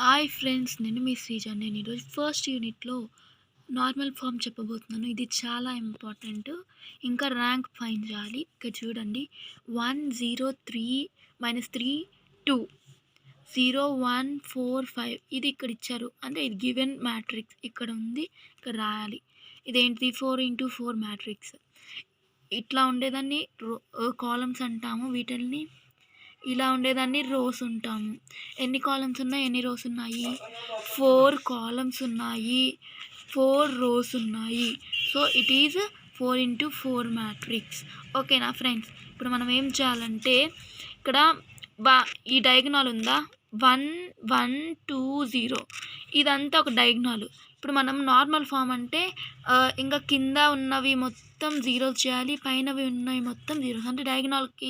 Hi friends, నేను మీ శ్రీజ. నేను ఈరోజు ఫస్ట్ యూనిట్లో నార్మల్ ఫామ్ చెప్పబోతున్నాను. ఇది చాలా ఇంపార్టెంట్. ఇంకా ర్యాంక్ ఫైండ్ చేయాలి. ఇక్కడ చూడండి, 103 - 3 2 0 1 4 5 ఇది ఇక్కడ ఇచ్చారు. అంటే ఇది గివెన్ మ్యాట్రిక్స్ ఇక్కడ ఉంది, ఇక్కడ రాయాలి. ఇదేంటిది 4x4 మ్యాట్రిక్స్. ఇట్లా ఉండేదాన్ని కాలమ్స్ అంటాము. వీటిని ఇలా ఉండేదాన్ని రోస్ ఉంటాము. ఎన్ని కాలమ్స్ ఉన్నాయి, ఎన్ని రోస్ ఉన్నాయి? 4 కాలమ్స్ ఉన్నాయి, 4 రోస్ ఉన్నాయి. So it is 4x4 matrix. ఓకేనా ఫ్రెండ్స్? ఇప్పుడు మనం ఏం చేయాలంటే ఇక్కడ ఈ డయాగ్నల్ ఉందా, 1 1 2 0, ఇదంతా ఒక డయాగ్నల్. ఇప్పుడు మనం నార్మల్ ఫామ్ అంటే ఇంకా కింద ఉన్నవి మొత్తం జీరోస్ చేయాలి, పైనవి ఉన్నవి మొత్తం జీరోస్. అంటే డయాగ్నల్కి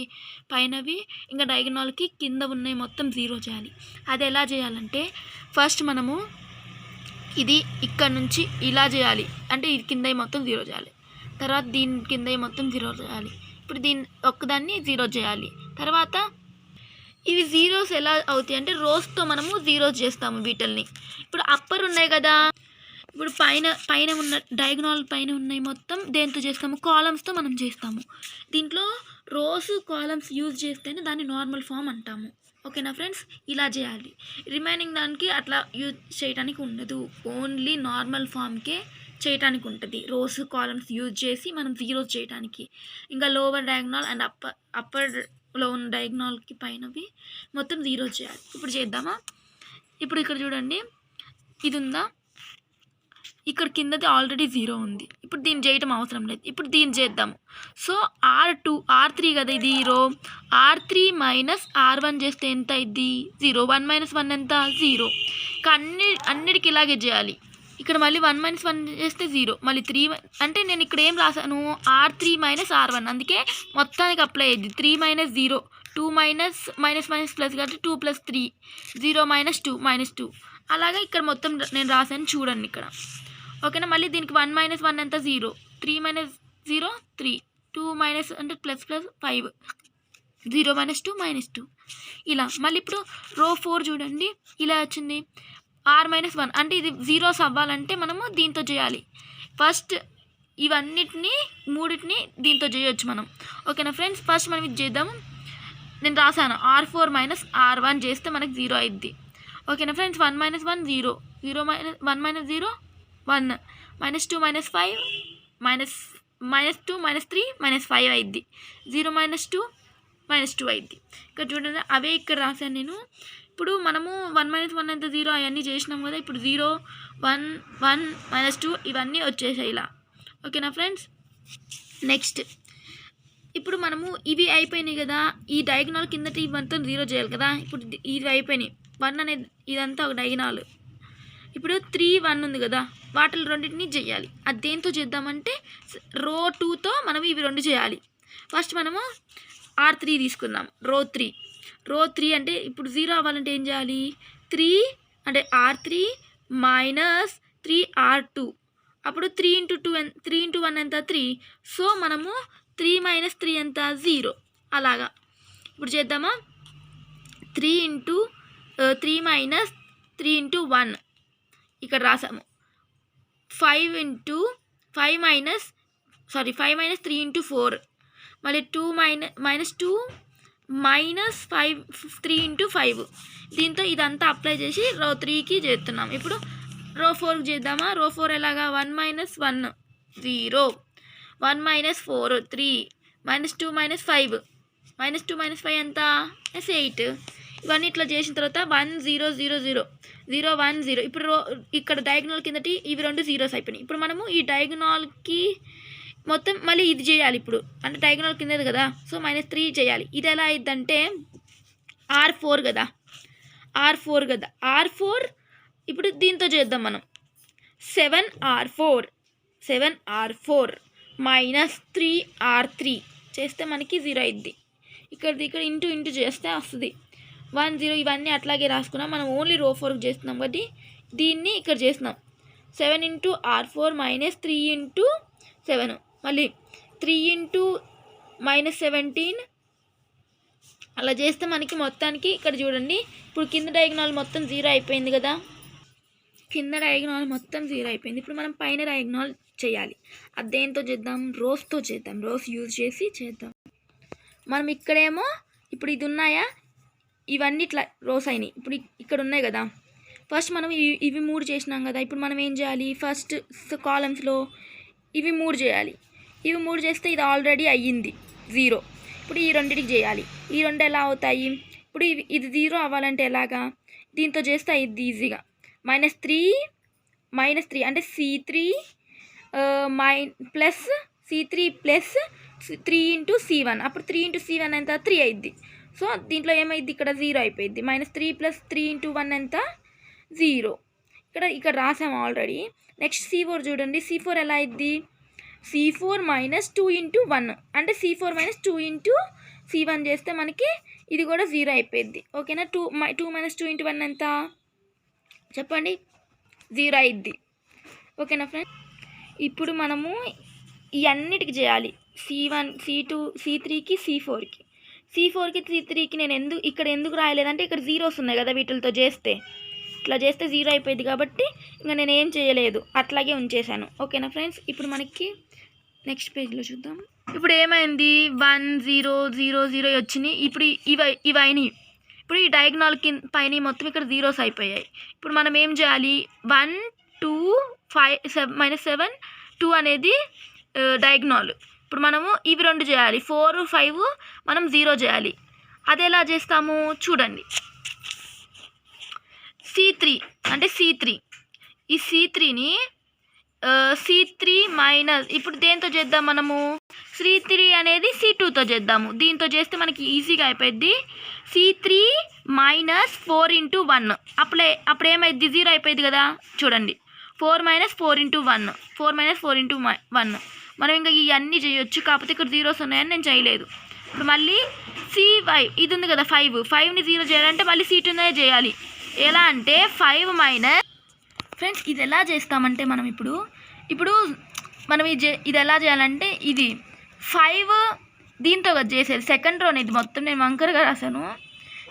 పైనవి ఇంకా డయాగ్నల్కి కింద ఉన్నవి మొత్తం జీరో చేయాలి. అది ఎలా చేయాలంటే ఫస్ట్ మనము ఇది ఇక్కడ నుంచి ఇలా చేయాలి. అంటే ఇది కింద మొత్తం జీరో చేయాలి, తర్వాత దీని కింద మొత్తం జీరో చేయాలి. ఇప్పుడు దీన్ని ఒక్కదాన్ని జీరో చేయాలి. తర్వాత ఇవి జీరోస్ ఎలా అవుతాయి అంటే రోస్తో మనము జీరోస్ చేస్తాము వీటిల్ని. ఇప్పుడు అప్పర్ ఉన్నాయి కదా, ఇప్పుడు పైన ఉన్న డయాగ్నల్ పైన ఉన్నాయి మొత్తం దేంతో చేస్తాము? కాలమ్స్తో మనం చేస్తాము. దీంట్లో రోస్ కాలమ్స్ యూజ్ చేస్తేనే దాన్ని నార్మల్ ఫామ్ అంటాము. ఓకేనా ఫ్రెండ్స్? ఇలా చేయాలి. రిమైనింగ్ దానికి అట్లా యూజ్ చేయడానికి ఉండదు, ఓన్లీ నార్మల్ ఫామ్కే చేయడానికి ఉంటుంది. రోస్ కాలమ్స్ యూజ్ చేసి మనం జీరోస్ చేయడానికి. ఇంకా లోవర్ డయాగ్నల్ అండ్ అప్పర్లో ఉన్న డయాగ్నల్కి పైనవి మొత్తం జీరోస్ చేయాలి. ఇప్పుడు చేద్దామా? ఇప్పుడు ఇక్కడ చూడండి, ఇది ఉందా, ఇక్కడ కిందది ఆల్రెడీ జీరో ఉంది. ఇప్పుడు దీన్ని చేయటం అవసరం లేదు. ఇప్పుడు దీన్ని చేద్దాము. సో R3 కదా ఇది రో, R3 - R1 చేస్తే ఎంత అయింది? 0. 1 - 1 ఎంత? 0. ఇంకా అన్నిటికీ ఇలాగే చేయాలి. ఇక్కడ మళ్ళీ 1 - 1 చేస్తే 0, మళ్ళీ 3 అంటే నేను ఇక్కడ ఏం రాశాను? R3 - R1, అందుకే మొత్తానికి అప్లై అయ్యింది. 3 - 0, 2 - ప్లస్ కాబట్టి 2 + 3, 0 - 2 -2, అలాగే ఇక్కడ మొత్తం నేను రాశాను చూడండి ఇక్కడ. ఓకేనా? మళ్ళీ దీనికి 1 - 1 ఎంత? 0, 3 - 0 3, 2 - అంటే ప్లస్ 5, 0 - 2 -2, ఇలా. మళ్ళీ ఇప్పుడు రో 4 చూడండి, ఇలా వచ్చింది. R - 1 అంటే ఇది జీరోస్ అవ్వాలంటే మనము దీంతో చేయాలి. ఫస్ట్ ఇవన్నిటిని మూడింటిని దీంతో చేయొచ్చు మనం. ఓకేనా ఫ్రెండ్స్? ఫస్ట్ మనం ఇది చేద్దాము. నేను రాశాను R4 - R1 చేస్తే మనకి 0 అయింది. ఓకేనా ఫ్రెండ్స్? 1 - 1 0, 0 - 1 - 0 1, -2 - 5 -2 - 3 -5 అయింది. 0 - 2 -2 అయింది. ఇక్కడ చూడండి, అవే ఇక్కడ రాశాను నేను. ఇప్పుడు మనము 1 - 1 ఎంత? 0, అవన్నీ చేసినాం కదా. ఇప్పుడు 0 1 1 -2 ఇవన్నీ వచ్చేసాయి ఇలా. ఓకేనా ఫ్రెండ్స్? నెక్స్ట్ ఇప్పుడు మనము ఇవి అయిపోయినాయి కదా, ఈ డయాగ్నల్ కిందటి ఇవంతా 0 చేయాలి కదా. ఇప్పుడు ఇవి అయిపోయినాయి. 1 అనేది ఇదంతా ఒక డయాగ్నల్. ఇప్పుడు 3 1 ఉంది కదా, వాటిని రెండింటిని చేయాలి. అది దేంతో చేద్దామంటే రో 2తో మనం ఇవి రెండు చేయాలి. ఫస్ట్ మనము R3 తీసుకుందాం. రో 3 అంటే ఇప్పుడు 0 అవ్వాలంటే ఏం చేయాలి? 3 అంటే R3 - 3R2, అప్పుడు 3 × 2 3 × 1 ఎంత? 3. సో మనము 3 - 3 ఎంత? 0. అలాగా. ఇప్పుడు చేద్దామా? 3 - 3 - 3 × 1 ఇక్కడ రాసాము. 5 - 3 × 4, మళ్ళీ 2 -2 -5 3 × 5. దీంతో ఇదంతా అప్లై చేసి రో 3కి చేస్తున్నాం. ఇప్పుడు రో 4కి చేద్దామా? రో 4 ఎలాగా? 1 - 1 0, 1 - 4 3, -2 -5 -2 -5 ఎంత? 8. ఇవన్నీ ఇట్లా చేసిన తర్వాత 1 0 0 0 0 1 0. ఇప్పుడు ఇక్కడ డయాగ్నల్ కిందటి ఇవి రెండు జీరోస్ అయిపోయినాయి. ఇప్పుడు మనము ఈ డయాగ్నల్కి మొత్తం మళ్ళీ ఇది చేయాలి. ఇప్పుడు అంటే డయాగ్నల్ కిందది కదా, సో -3 చేయాలి. ఇది ఎలా అయిద్దంటే R4 కదా, R4 ఇప్పుడు దీంతో చేద్దాం మనం. 7R4 -3R3 చేస్తే మనకి 0 అయింది. ఇక్కడ ఇంటూ చేస్తే వస్తుంది 1 0. ఇవన్నీ అట్లాగే రాసుకున్నాం. మనం ఓన్లీ రో 4కి చేస్తున్నాం కాబట్టి దీన్ని ఇక్కడ చేస్తున్నాం. 7 × R4 -3 × 7, మళ్ళీ 3 × -17 అలా చేస్తే మనకి మొత్తానికి ఇక్కడ చూడండి, ఇప్పుడు కింద డయాగ్నల్ మొత్తం 0 అయిపోయింది కదా, కింద డయాగ్నల్ మొత్తం 0 అయిపోయింది. ఇప్పుడు మనం పైన డయాగ్నల్ చేయాలి. అది దేంతో చేద్దాం? రోస్తో చేద్దాం. రోస్ యూజ్ చేసి చేద్దాం. మనం ఇక్కడేమో ఇప్పుడు ఇది ఉన్నాయా, ఇవన్నీ ఇట్లా రోస్ అయినాయి. ఇప్పుడు ఇక్కడ ఉన్నాయి కదా, ఫస్ట్ మనం ఇవి 3 చేసినాం కదా. ఇప్పుడు మనం ఏం చేయాలి? ఫస్ట్ కాలమ్స్లో ఇవి 3 చేయాలి. ఇవి 3 చేస్తే ఇది ఆల్రెడీ అయ్యింది 0. ఇప్పుడు ఈ రెండింటికి చేయాలి. ఈ రెండు ఎలా అవుతాయి? ఇప్పుడు ఇది 0 అవ్వాలంటే ఎలాగా? దీంతో చేస్తే అయ్యిద్ది ఈజీగా. -3 అంటే C3 plus C3 plus 3 into C1. అప్పుడు 3 ఇంటూ C1 ఎంత? 3 అయింది. సో దీంట్లో ఏమైంది? ఇక్కడ 0 అయిపోయింది. -3 ప్లస్ 3 ఇంటూ 1 ఎంత? 0. ఇక్కడ రాసాము ఆల్రెడీ. నెక్స్ట్ C4 చూడండి. C4 ఎలా అయింది? C4 - 2 ఇంటూ 1 అంటే C4 - 2 ఇంటూ C1 చేస్తే మనకి ఇది కూడా 0 అయిపోయింది. ఓకేనా? 2 - 2 ఇంటూ 1 ఎంత చెప్పండి? 0 అయింది. ఓకేనా ఫ్రెండ్స్? ఇప్పుడు మనము ఈ అన్నిటికి చేయాలి. C1 C2 C3కి C4కి C3కి నేను ఇక్కడ ఎందుకు రాయలేదంటే ఇక్కడ జీరోస్ ఉన్నాయి కదా, వీటితో చేస్తే ఇట్లా చేస్తే 0 అయిపోయింది కాబట్టి ఇంకా నేను ఏం చేయలేదు, అట్లాగే ఉంచేసాను. ఓకేనా ఫ్రెండ్స్? ఇప్పుడు మనకి నెక్స్ట్ పేజ్లో చూద్దాం. ఇప్పుడు ఏమైంది? 1 0 0 0 వచ్చినాయి. ఇప్పుడు ఇవి అయినాయి. ఇప్పుడు ఈ డయాగ్నల్ పైన మొత్తం ఇక్కడ జీరోస్ అయిపోయాయి. ఇప్పుడు మనం ఏం చేయాలి? 1 2 5 -7 2 అనేది డయాగ్నల్. ఇప్పుడు మనము ఇవి 2 చేయాలి. 4 5 మనం 0 చేయాలి. అది ఎలా చేస్తాము చూడండి. C3 అంటే C3, ఈ C3ని C3 మైనస్ ఇప్పుడు దేంతో చేద్దాం? మనము C3 అనేది C2తో చేద్దాము. దీంతో చేస్తే మనకి ఈజీగా అయిపోయింది. C3 - 4 ఇంటూ 1 అప్పుడు ఏమైంది? 0 అయిపోయింది కదా. చూడండి, 4 - 4 ఇంటూ 1 4 - 4 ఇంటూ 1 మనం ఇంకా ఇవన్నీ చేయొచ్చు, కాకపోతే ఇక్కడ జీరోస్ ఉన్నాయని నేను చేయలేదు. ఇప్పుడు మళ్ళీ C5 ఇది ఉంది కదా, 5ని 0 చేయాలంటే మళ్ళీ C2నే చేయాలి. ఎలా అంటే 5 మైనస్ ఫ్రెండ్స్ ఇది ఎలా చేస్తామంటే మనం ఇప్పుడు ఇది ఎలా చేయాలంటే ఇది 5 దీంతో కదా చేసేది. సెకండ్ రోని ఇది మొత్తం నేను వంకరగా రాశాను.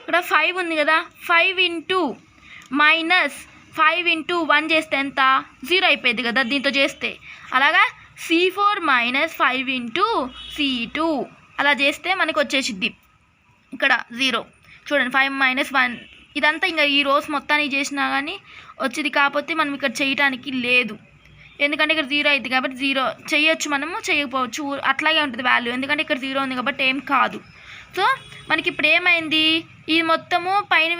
ఇక్కడ 5 ఉంది కదా, 5 ఇంటూ -5 ఇంటూ 1 చేస్తే ఎంత? 0 అయిపోయింది కదా దీంతో చేస్తే. అలాగా C4 - 5 ఇంటూ C2 అలా చేస్తే మనకు వచ్చేసిద్ది ఇక్కడ 0. చూడండి, 5 - 1 ఇదంతా ఇంకా ఈ రోస్ మొత్తానికి చేసినా కానీ వచ్చేది, కాకపోతే మనం ఇక్కడ చేయటానికి లేదు. ఎందుకంటే ఇక్కడ 0 అయింది కాబట్టి 0 చేయొచ్చు, మనము చేయకపోవచ్చు, అట్లాగే ఉంటుంది వాల్యూ. ఎందుకంటే ఇక్కడ 0 ఉంది కాబట్టి ఏం కాదు. సో మనకి ఇప్పుడు ఏమైంది? ఈ మొత్తము పైన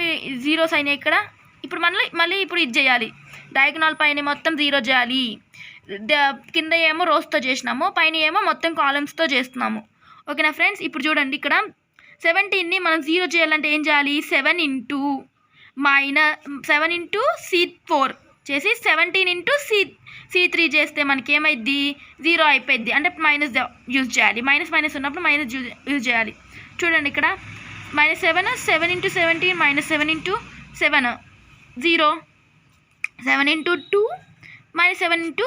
జీరోస్ అయినాయి ఇక్కడ. ఇప్పుడు మళ్ళీ ఇప్పుడు ఇది చేయాలి. డయాగ్నల్ పైన మొత్తం 0 చేయాలి. కింద ఏమో రోస్తో చేసినాము, పైన ఏమో మొత్తం కాలమ్స్తో చేస్తున్నాము. ఓకేనా ఫ్రెండ్స్? ఇప్పుడు చూడండి, ఇక్కడ 17ని మనం 0 చేయాలంటే ఏం చేయాలి? 7 ఇంటూ C4 చేసి 17 ఇంటూ C3 చేస్తే మనకి ఏమైద్ది? 0 అయిపోయింది. అంటే మైనస్ యూజ్ చేయాలి. మైనస్ ఉన్నప్పుడు మైనస్ యూజ్ చేయాలి. చూడండి, ఇక్కడ -7 ఇంటూ 17 -7 ఇంటూ 7 0 7 ఇంటూ 2 -7 ఇంటూ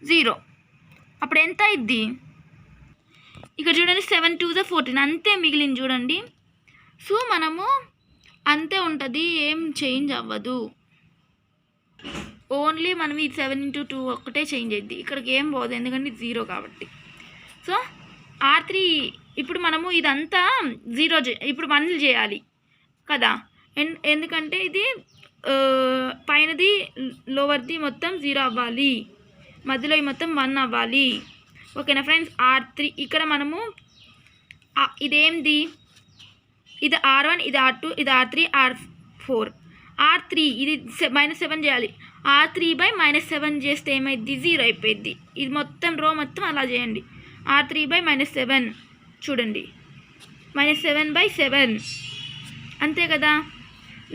0 అప్పుడు ఎంత అయింది? ఇక్కడ చూడండి, 7 2 14 అంతే మిగిలింది చూడండి. సో మనము అంతే ఉంటుంది, ఏం చేంజ్ అవ్వదు. ఓన్లీ మనం ఈ 7 ఇంటూ 2 ఒక్కటే చేంజ్ అయింది, ఇక్కడికి ఏం పోదు ఎందుకంటే 0 కాబట్టి. సో R3 ఇప్పుడు మనము ఇదంతా 0 ఇప్పుడు 1 చేయాలి కదా, ఎందుకంటే ఇది పైనది లోవర్ది మొత్తం 0 అవ్వాలి, మధ్యలో ఈ మొత్తం 1 అవ్వాలి. ఓకేనా ఫ్రెండ్స్? R3 ఇక్కడ మనము ఇదేంది? ఇది R1, ఇది R2, ఇది R3, R4. R3 ఇది -7 చేయాలి. R3/-7 చేస్తే ఏమైంది? 0 అయిపోయింది. ఇది మొత్తం రో మొత్తం అలా చేయండి. R3/-7 చూడండి, -7/7 అంతే కదా.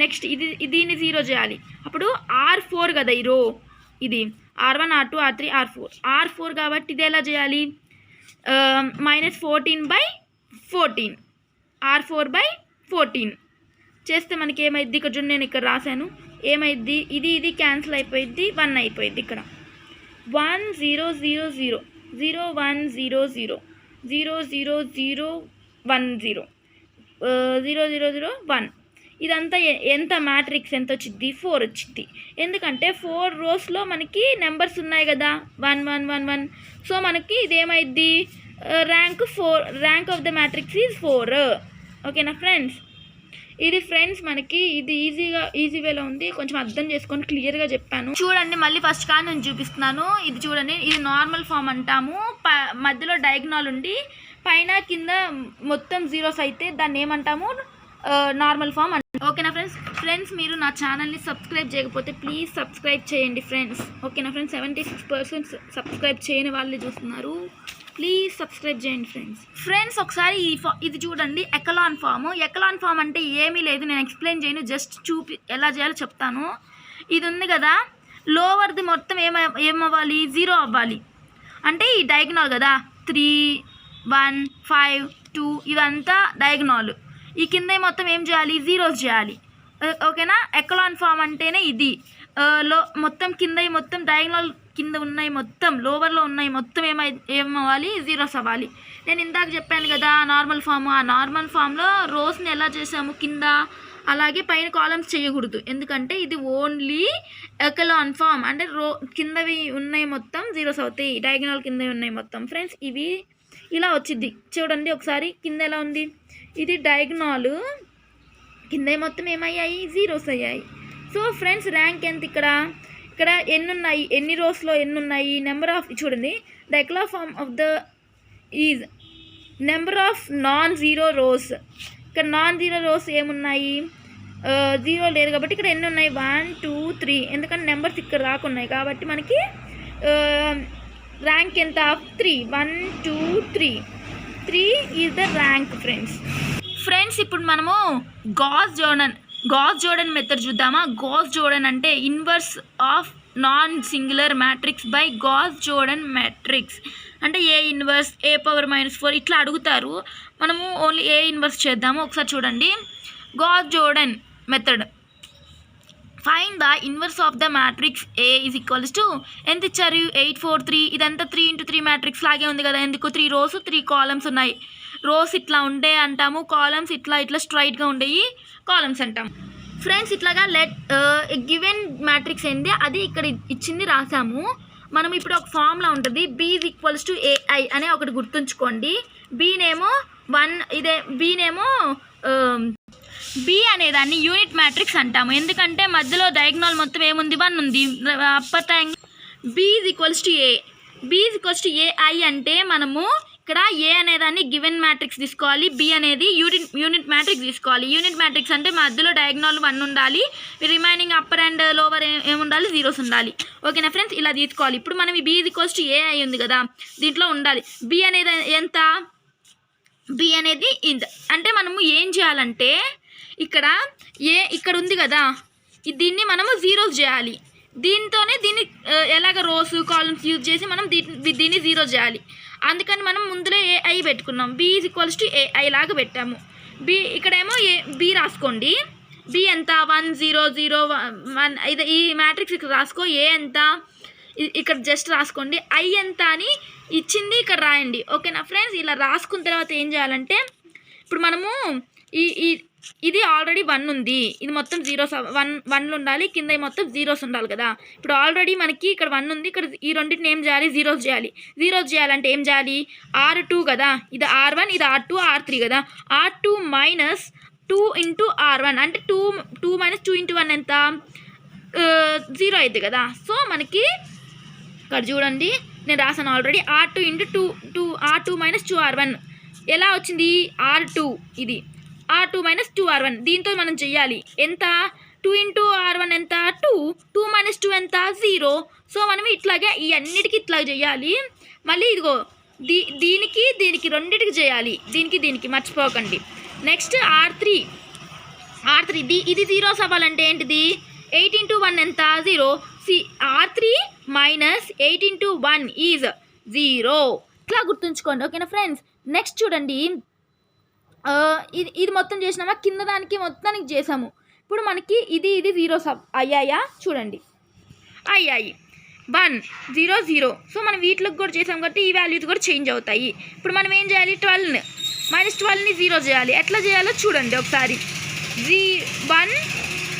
నెక్స్ట్ దీన్ని 0 చేయాలి. అప్పుడు R4 కదా ఈ రో, ఇది R1 R2 R3 R4 కాబట్టి ఇది ఎలా చేయాలి? -14/14 R4/14 చేస్తే మనకి ఏమైద్ది? ఇక్కడ చూడండి, నేను ఇక్కడ రాశాను ఏమైద్ది? ఇది క్యాన్సిల్ అయిపోయింది, 1 అయిపోయింది. ఇక్కడ 1 0 0 0 0 1 0 0 0 0 0 1 0 0 0 0 1 ఇదంతా ఎంత మ్యాట్రిక్స్ ఎంత వచ్చింది 4 వచ్చింది. ఎందుకంటే 4 రోస్లో మనకి నెంబర్స్ ఉన్నాయి కదా 1 1 1 1. సో మనకి ఇదేమైద్ది rank 4, rank of the matrix is 4. ఓకేనా ఫ్రెండ్స్? ఇది ఫ్రెండ్స్ మనకి ఇది ఈజీ వేలో ఉంది, కొంచెం అర్థం చేసుకొని క్లియర్గా చెప్పాను. చూడండి మళ్ళీ ఫస్ట్ కానీ నేను చూపిస్తున్నాను. ఇది చూడండి, ఇది నార్మల్ ఫామ్ అంటాము. మధ్యలో డయాగ్నల్ ఉండి పైన కింద మొత్తం జీరోస్ అయితే దాన్ని ఏమంటాము నార్మల్ ఫామ్ అంటాము. ఓకేనా ఫ్రెండ్స్ మీరు నా ఛానల్ని సబ్స్క్రైబ్ చేయకపోతే ప్లీజ్ సబ్స్క్రైబ్ చేయండి ఫ్రెండ్స్. ఓకేనా ఫ్రెండ్స్? 76% సబ్స్క్రైబ్ చేయని వాళ్ళు చూస్తున్నారు, ప్లీజ్ సబ్స్క్రైబ్ చేయండి ఫ్రెండ్స్. ఒకసారి ఇది చూడండి, ఎకలాన్ ఫామ్ అంటే ఏమీ లేదు, నేను ఎక్స్ప్లెయిన్ చేయను, జస్ట్ ఎలా చేయాలో చెప్తాను. ఇది ఉంది కదా, లోవర్ది మొత్తం ఏమవ్వాలి 0 అవ్వాలి. అంటే ఈ డయాగ్నల్ కదా 3 1 5 2 ఇదంతా డయాగ్నల్. ఈ కింద మొత్తం ఏం చేయాలి జీరోస్ చేయాలి. ఓకేనా? ఎకలాన్ ఫామ్ అంటేనే ఇది. మొత్తం కింద మొత్తం డయాగ్నల్ కింద ఉన్నాయి, మొత్తం లోవర్లో ఉన్నాయి, మొత్తం ఏమవ్వాలి జీరోస్ అవ్వాలి. నేను ఇందాక చెప్పాను కదా నార్మల్ ఫామ్, ఆ నార్మల్ ఫామ్లో రోస్ని ఎలా చేసాము కింద, అలాగే పైన కాలమ్స్ చేయకూడదు. ఎందుకంటే ఇది ఓన్లీ ఎకలాన్ ఫామ్, అంటే కిందవి ఉన్నాయి మొత్తం జీరోస్ అవుతాయి, డయాగ్నల్ కింద ఉన్నాయి మొత్తం. ఫ్రెండ్స్ ఇవి ఇలా వచ్చింది చూడండి ఒకసారి, కింద ఎలా ఉంది, ఇది డయాగ్నల్, కింద మొత్తం ఏమయ్యాయి జీరోస్ అయ్యాయి. సో ఫ్రెండ్స్ ర్యాంక్ ఎంత ఇక్కడ ఎన్ని ఉన్నాయి, ఎన్ని రోస్లో ఎన్ని ఉన్నాయి, నెంబర్ ఆఫ్ చూడండి, the echelon form of the is number of non zero rows. ఇక్కడ నాన్ జీరో రోస్ ఏమున్నాయి, 0 లేదు కాబట్టి ఇక్కడ ఎన్ని ఉన్నాయి 1 2 3. ఎందుకంటే నెంబర్స్ ఇక్కడ రాకున్నాయి కాబట్టి మనకి ర్యాంక్ ఎంత 3 1 2 3 ఈజ్ ద ర్యాంక్ ఫ్రెండ్స్. ఇప్పుడు మనము గాస్ జోర్డన్ మెథడ్ చూద్దామా. గాస్ జోర్డన్ అంటే inverse of non singular matrix by Gauss Jordan matrix. అంటే ఏ ఇన్వర్స్ A⁻⁻4 ఇట్లా అడుగుతారు, మనము ఓన్లీ ఏ ఇన్వర్స్ చేద్దాము. ఒకసారి చూడండి, Gauss Jordan method. Find the inverse of the matrix A is equals to ఎంత ఇచ్చారు 8 4 3. ఇదంతా 3 × 3 మ్యాట్రిక్స్ లాగే ఉంది కదా, ఎందుకు 3 రోస్ 3 కాలమ్స్ ఉన్నాయి. రోస్ ఇట్లా ఉండే అంటాము, కాలమ్స్ ఇట్లా స్ట్రైట్గా ఉండేవి కాలమ్స్ అంటాము. ఫ్రెండ్స్ ఇట్లాగా గివెన్ మ్యాట్రిక్స్ ఏంది అది ఇక్కడ ఇచ్చింది రాసాము. మనం ఇప్పుడు ఒక ఫార్ములా ఉంటుంది, B is equals to AI అనే ఒకటి గుర్తుంచుకోండి. బీనేమో 1, ఇదే బీనేమో B అనేదాన్ని యూనిట్ మ్యాట్రిక్స్ అంటాము. ఎందుకంటే మధ్యలో డయాగ్నల్ మొత్తం ఏముంది 1 ఉంది, upper triangle. B is equals to A. B is equals to AI అంటే మనము ఇక్కడ A అనేదాన్ని గివెన్ మ్యాట్రిక్స్ తీసుకోవాలి, B అనేది యూనిట్ మ్యాట్రిక్స్ తీసుకోవాలి. యూనిట్ మ్యాట్రిక్స్ అంటే మధ్యలో డయాగ్నల్ 1 ఉండాలి, రిమైనింగ్ అప్పర్ అండ్ లోవర్ ఏముండాలి జీరోస్ ఉండాలి. ఓకేనా ఫ్రెండ్స్? ఇలా తీసుకోవాలి. ఇప్పుడు మనం B is equals to AI ఉంది కదా, దీంట్లో ఉండాలి B అనేది ఎంత, B అనేది అంటే మనము ఏం చేయాలంటే ఇక్కడ ఉంది కదా, దీన్ని మనము జీరోస్ చేయాలి. దీంతోనే దీన్ని ఎలాగ రోస్ కాలమ్స్ యూజ్ చేసి మనం దీన్ని జీరో చేయాలి. అందుకని మనం ముందులో AI పెట్టుకున్నాం, B is equals to AI లాగా పెట్టాము. ఇక్కడేమో B రాసుకోండి. B ఎంత 1 0 0 1. ఈ మ్యాట్రిక్స్ ఇక్కడ రాసుకో. A ఎంత ఇక్కడ జస్ట్ రాసుకోండి. I ఎంత అని ఇచ్చింది ఇక్కడ రాయండి. ఓకేనా ఫ్రెండ్స్? ఇలా రాసుకున్న తర్వాత ఏం చేయాలంటే, ఇప్పుడు మనము ఇది ఆల్రెడీ 1 ఉంది, ఇది మొత్తం జీరోస్ 1 ఉండాలి, కింద మొత్తం జీరోస్ ఉండాలి కదా. ఇప్పుడు ఆల్రెడీ మనకి ఇక్కడ 1 ఉంది, ఇక్కడ ఈ రెండింటిని ఏం చేయాలి జీరోస్ చేయాలి. జీరోస్ చేయాలంటే ఏం చేయాలి, R2 కదా, ఇది R1 ఇది R2 R3 కదా. R2 - 2 × R1 అంటే 2 - 2 × 1 ఎంత 0 అయింది కదా. సో మనకి ఇక్కడ చూడండి నేను రాసాను ఆల్రెడీ, R2 × 2 R2 - 2 R1 ఎలా వచ్చింది R2, ఇది R2 - 2 R1. దీంతో మనం చెయ్యాలి ఎంత 2 × R1 ఎంత 2 2 - 2 ఎంత 0. సో మనం ఇట్లాగే ఈ అన్నిటికీ ఇట్లా చేయాలి. మళ్ళీ ఇదిగో దీనికి రెండింటికి చేయాలి, దీనికి మర్చిపోకండి. నెక్స్ట్ R3 ఇది జీరోస్ అవ్వాలంటే ఏంటిది 8 × 1 ఎంత 0. R3 - 8 × 1 is 0. ఇట్లా గుర్తుంచుకోండి. ఓకేనా ఫ్రెండ్స్? నెక్స్ట్ చూడండి, ఇది మొత్తం చేసినామా, కింద దానికి మొత్తానికి చేసాము. ఇప్పుడు మనకి ఇది జీరోస్ అయ్యాయా చూడండి, అయ్యాయి 1 0 0. సో మనం వీటికి కూడా చేసాం కాబట్టి ఈ వాల్యూస్ కూడా చేంజ్ అవుతాయి. ఇప్పుడు మనం ఏం చేయాలి 12 -12ని 0 చేయాలి. ఎట్లా చేయాలో చూడండి ఒకసారి. 1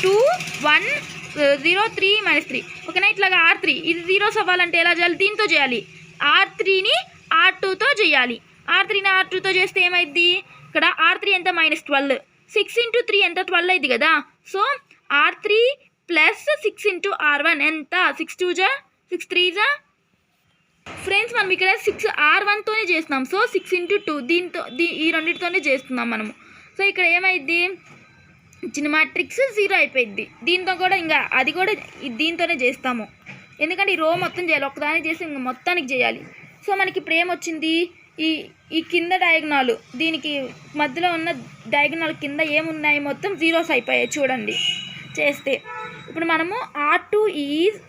2 1 0 3 -3. ఓకేనా, ఇట్లాగా R3 ఇది జీరోస్ అవ్వాలంటే ఎలా చేయాలి, దీంతో చేయాలి. R3ని R2తో చేయాలి. R3ని R2తో చేస్తే ఏమైంది, ఇక్కడ R3 ఎంత -12, 6 × 3 ఎంత 12 అయింది కదా. సో R3 + 6 × R1 ఎంత 6 2 జా 6 3 జా. ఫ్రెండ్స్ మనం ఇక్కడ 6 R1తోనే చేస్తున్నాం. సో 6 × 2 దీంతో ఈ రెండింటితోనే చేస్తున్నాం మనము. సో ఇక్కడ ఏమైంది, ఇచ్చిన మ్యాట్రిక్స్ 0 అయిపోయింది. దీంతో కూడా ఇంకా అది కూడా దీంతోనే చేస్తాము, ఎందుకంటే ఈ రో మొత్తం చేయాలి, ఒక్కదానికి చేసి ఇంకా మొత్తానికి చేయాలి. సో మనకి ఇప్పుడు ఏమొచ్చింది, ఈ కింద డయాగ్నల్, దీనికి మధ్యలో ఉన్న డయాగ్నల్ కింద ఏమున్నాయి, మొత్తం జీరోస్ అయిపోయాయి చూడండి చేస్తే. ఇప్పుడు మనము R2 ఈజ్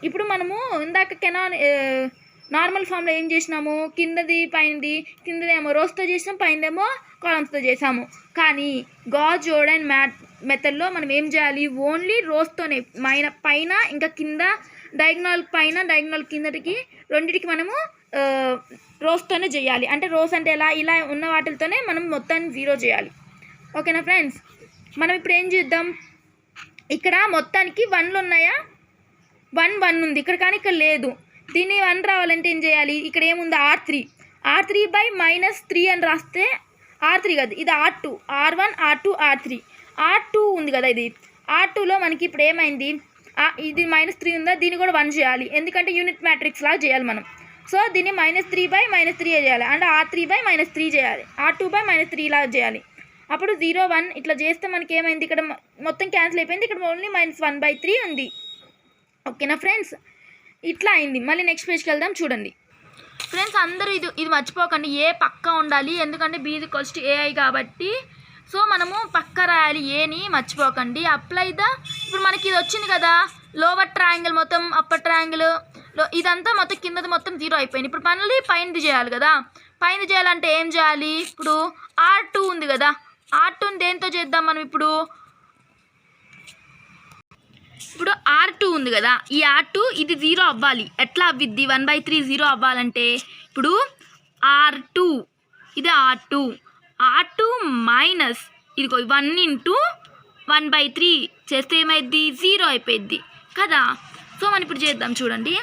ఇప్పుడు మనము ఇందాక నార్మల్ ఫామ్లో ఏం చేసినాము, కిందది పైనది, కిందదేమో రోస్తో చేసాము, పైనదేమో కాలమ్స్తో చేసాము. కానీ గాస్ జోర్డాన్ మెథడ్లో మనం ఏం చేయాలి, ఓన్లీ రోస్తోనే పైన ఇంకా కింద డయాగ్నల్ పైన డయాగ్నల్ కిందటికి రెండింటికి మనము రోస్తోనే చేయాలి. అంటే రోస్ అంటే ఇలా ఉన్న వాటితోనే మనం మొత్తాన్ని 0 చేయాలి. ఓకేనా ఫ్రెండ్స్, మనం ఇప్పుడు ఏం చేద్దాం, ఇక్కడ మొత్తానికి 1లు ఉన్నాయా, 1 ఉంది ఇక్కడ, కానీ ఇక్కడ లేదు. దీన్ని 1 రావాలంటే ఏం చేయాలి, ఇక్కడ ఏముంది R3 -3 అని రాస్తే R3 కాదు, ఇది R2, R1 R2 R3 R2 ఉంది కదా. ఇది R2లో మనకి ఇప్పుడు ఏమైంది, ఇది -3 ఉందా, దీన్ని కూడా 1 చేయాలి, ఎందుకంటే యూనిట్ మ్యాట్రిక్స్ లాగా చేయాలి మనం. సో దీన్ని -3/-3 చేయాలి, అంటే R3/-3 చేయాలి, R2/-3 లాగా చేయాలి. అప్పుడు 0 1 ఇట్లా చేస్తే మనకి ఏమైంది, ఇక్కడ మొత్తం క్యాన్సిల్ అయిపోయింది, ఇక్కడ ఓన్లీ -1/3 ఉంది. ఓకేనా ఫ్రెండ్స్, ఇట్లా అయింది. మళ్ళీ నెక్స్ట్ పేజ్కి వెళ్దాం చూడండి. ఫ్రెండ్స్ అందరూ ఇది మర్చిపోకండి, ఏ పక్కా ఉండాలి, ఎందుకంటే B = AI కాబట్టి. సో మనము పక్క రాయాలి, ఏని మర్చిపోకండి. అప్లై ఇప్పుడు మనకి ఇది వచ్చింది కదా, లోవర్ ట్రయాంగిల్ మొత్తం అప్పర్ ట్రయాంగిల్ ఇదంతా మొత్తం కిందది మొత్తం 0 అయిపోయింది. ఇప్పుడు మళ్ళీ పైనది చేయాలి కదా. పైనది చేయాలంటే ఏం చేయాలి, ఇప్పుడు R2 ఉంది కదా, R2ని దేంతో చేద్దాం మనం, ఇప్పుడు R2 ఉంది కదా, ఈ R2 ఇది 0 అవ్వాలి. ఎట్లా అవ్విద్ది, 1/3 0 అవ్వాలంటే ఇప్పుడు R2 ఇది R2 మైనస్ ఇదిగో 1 × 1/3 చేస్తే ఏమైద్ది, 0 అయిపోయింది కదా. సో మనం ఇప్పుడు చేద్దాం చూడండి,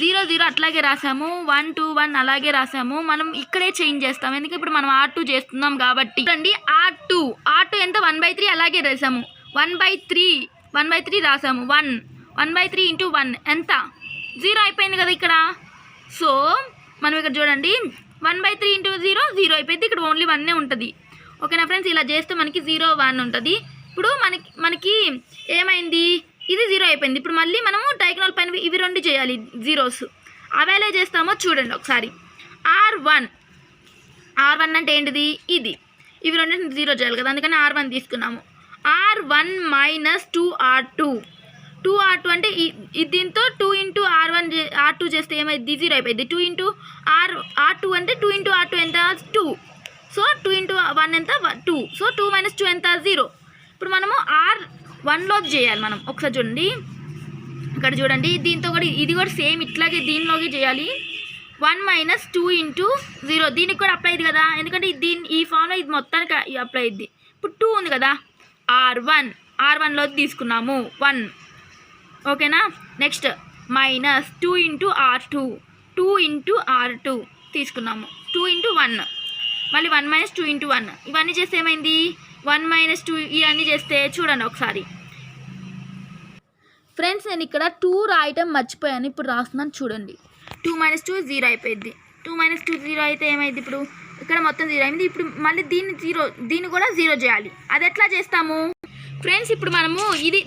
0 0 అట్లాగే రాసాము, 1 2 1 అలాగే రాసాము. మనం ఇక్కడే చేంజ్ చేస్తాం, ఎందుకంటే ఇప్పుడు మనం R2 చేస్తున్నాం కాబట్టి. చూడండి R2 ఎంత 1/3 అలాగే రాసాము, 1/3 రాసాము, 1/3 × 1 ఎంత 0 అయిపోయింది కదా ఇక్కడ. సో మనం ఇక్కడ చూడండి 1/3 × 0 0 అయిపోయింది, ఇక్కడ ఓన్లీ 1 ఉంటుంది. ఓకేనా ఫ్రెండ్స్, ఇలా చేస్తే మనకి 0 1 ఉంటుంది. ఇప్పుడు మనకి ఏమైంది, ఇది 0 అయిపోయింది. ఇప్పుడు మళ్ళీ మనము డయాగ్నల్ పైన ఇవి 2 చేయాలి జీరోస్. అవి ఎలా చేస్తామో చూడండి ఒకసారి. R1 అంటే ఏంటిది, ఇవి 2 0 చేయాలి కదా, అందుకని R1 తీసుకున్నాము. R1 - 2R2 అంటే దీంతో 2 × R2 చేస్తే ఏమైంది, 0 అయిపోయింది. 2 × R2 అంటే 2 × R2 ఎంత 2. సో 2 × 1 ఎంత 2. సో 2 - 2 ఎంత 0. ఇప్పుడు మనము R1లో చేయాలి మనం. ఒకసారి చూడండి, ఇక్కడ చూడండి, దీంతో కూడా ఇది కూడా సేమ్ ఇట్లాగే దీనిలోకి చేయాలి. 1 - 2 × 0 దీనికి కూడా అప్లై అయింది కదా, ఎందుకంటే ఈ ఫామ్లో ఇది మొత్తానికి అప్లై అయింది. ఇప్పుడు 2 ఉంది కదా, R1లో తీసుకున్నాము 1. ఓకేనా, నెక్స్ట్ -2 × R2 2 × R2 తీసుకున్నాము, 2 × 1 మళ్ళీ 1 - 2 × 1 ఇవన్నీ చేస్తే ఏమైంది, 1 - 2 ఇవన్నీ చేస్తే చూడండి ఒకసారి. ఫ్రెండ్స్ నేను ఇక్కడ 2 రాయటం మర్చిపోయాను, ఇప్పుడు రాస్తున్నాను చూడండి. 2 - 2 0 అయిపోయింది. 2 - 2 0 అయితే ఏమైంది, ఇప్పుడు ఇక్కడ మొత్తం 0 అయింది. ఇప్పుడు మళ్ళీ దీన్ని కూడా 0 చేయాలి. అది ఎట్లా చేస్తాము ఫ్రెండ్స్, ఇప్పుడు మనము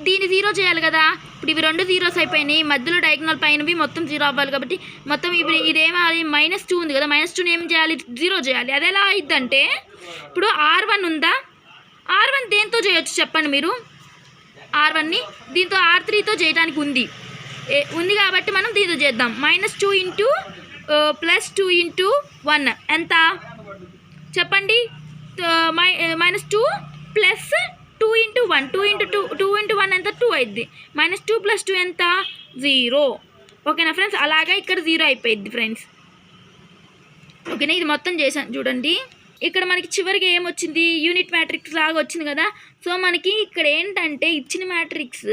దీన్ని 0 చేయాలి కదా. ఇప్పుడు ఇవి 2 0s అయిపోయినాయి, మధ్యలో డయాగ్నల్ పైనవి మొత్తం 0 అవ్వాలి కాబట్టి మొత్తం ఇప్పుడు ఇదేమాలి -2 ఉంది కదా, -2ని ఏం చేయాలి, 0 చేయాలి. అది ఎలా అయిద్దంటే, ఇప్పుడు R1 ఉందా, R1 దేంతో చేయొచ్చు చెప్పండి మీరు. R1ని దీంతో R3తో చేయడానికి ఉంది కాబట్టి మనం దీంతో చేద్దాం. -2 + 2 × 1 ఎంత చెప్పండి, -2 + 2 × 1 2 × 1 ఎంత 2 అయింది. -2 + 2 ఎంత 0. ఓకేనా ఫ్రెండ్స్, అలాగా ఇక్కడ 0 అయిపోయింది ఫ్రెండ్స్. ఓకేనా, ఇది మొత్తం చేశాను చూడండి. ఇక్కడ మనకి చివరికి ఏమొచ్చింది, యూనిట్ మ్యాట్రిక్స్ లాగా వచ్చింది కదా. సో మనకి ఇక్కడ ఏంటంటే ఇచ్చిన మ్యాట్రిక్స్